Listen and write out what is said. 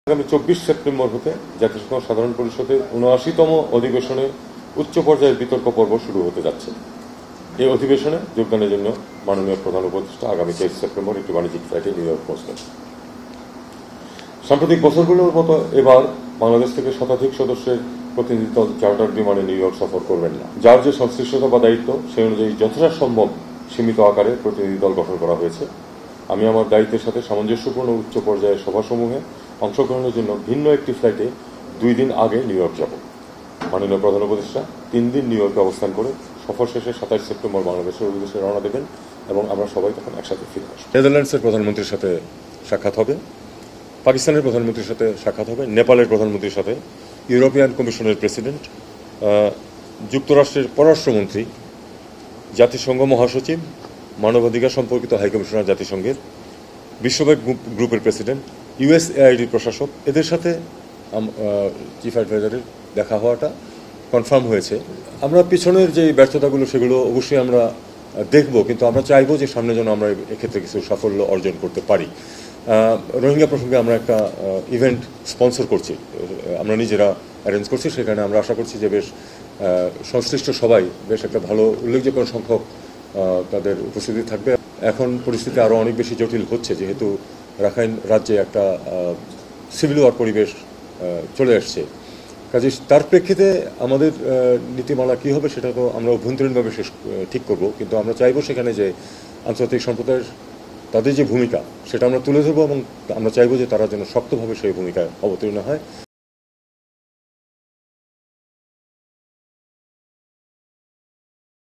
আগামী 24 সেপ্টেম্বর হতে জাতিসংঘ সাধারণ পরিষদের 79তম অধিবেশনে উচ্চ পর্যায়ের বিতর্ক পর্ব শুরু হতে যাচ্ছে। এই অধিবেশনে যোগদানের জন্য মাননীয় প্রধান উপদেষ্টা আগামী 23 সেপ্টেম্বর একটি বাণিজ্যিক ফ্লাইটে নিউ ইয়র্ক পৌঁছবেন। সাম্প্রতিক বছরগুলোর মতো এবার বাংলাদেশ থেকে শতাধিক সদস্যের প্রতিনিধি দল চার্টার বিমানে নিউ ইয়র্ক সফর করবেন না। যার যে সংশ্লিষ্টতা বা দায়িত্ব সেই অনুযায়ী যতটা সম্ভব সীমিত আকারে প্রতিনিধি দল গঠন করা হয়েছে। আমি আমার দায়িত্বের সাথে সামঞ্জস্যপূর্ণ উচ্চ পর্যায়ের সভাসমূহে অংশগ্রহণের জন্য ভিন্ন একটি ফ্লাইটে 2 দিন আগে নিউ ইয়র্ক যাব। মাননীয় প্রধান উপদেষ্টা 3 দিন নিউ ইয়র্কে অবস্থান করে সফর শেষে 27 সেপ্টেম্বর বাংলাদেশের অভিদেশে রওনা দেবেন এবং আমরা সবাই তখন একসাথে ফিরে আসব। নেদারল্যান্ডসের প্রধানমন্ত্রীর সাথে সাক্ষাৎ হবে, পাকিস্তানের প্রধানমন্ত্রীর সাথে সাক্ষাৎ হবে, নেপালের প্রধানমন্ত্রীর সাথে, ইউরোপিয়ান কমিশনের প্রেসিডেন্ট, যুক্তরাষ্ট্রের পররাষ্ট্রমন্ত্রী, জাতিসংঘ মহাসচিব, মানবাধিকার সম্পর্কিত হাইকমিশনার জাতিসংঘের, বিশ্বব্যাংক গ্রুপের প্রেসিডেন্ট, ইউএসএআইডির প্রশাসক, এদের সাথে চিফ অ্যাডভাইজারের দেখা হওয়াটা কনফার্ম হয়েছে। আমরা পিছনের যে ব্যর্থতাগুলো সেগুলো অবশ্যই আমরা দেখব, কিন্তু আমরা চাইবো যে সামনে যেন আমরা এক্ষেত্রে কিছু সাফল্য অর্জন করতে পারি। রোহিঙ্গা প্রসঙ্গে আমরা একটা ইভেন্ট স্পন্সর করছি, আমরা নিজেরা অ্যারেঞ্জ করছি। সেখানে আমরা আশা করছি যে বেশ সংশ্লিষ্ট সবাই বেশ একটা ভালো উল্লেখযোগ্য সংখ্যক তাদের উপস্থিতি থাকবে। এখন পরিস্থিতি আরও অনেক বেশি জটিল হচ্ছে, যেহেতু রাখাইন রাজ্যে একটা সিভিল ওয়ার পরিবেশ চলে আসছে। কাজে তার প্রেক্ষিতে আমাদের নীতিমালা কী হবে সেটা তো আমরা অভ্যন্তরীণভাবে ঠিক করব, কিন্তু আমরা চাইবো সেখানে যে আন্তর্জাতিক সম্প্রদায়ের তাদের যে ভূমিকা সেটা আমরা তুলে ধরবো এবং আমরা চাইবো যে তারা যেন শক্তভাবে সেই ভূমিকায় অবতীর্ণ হয়।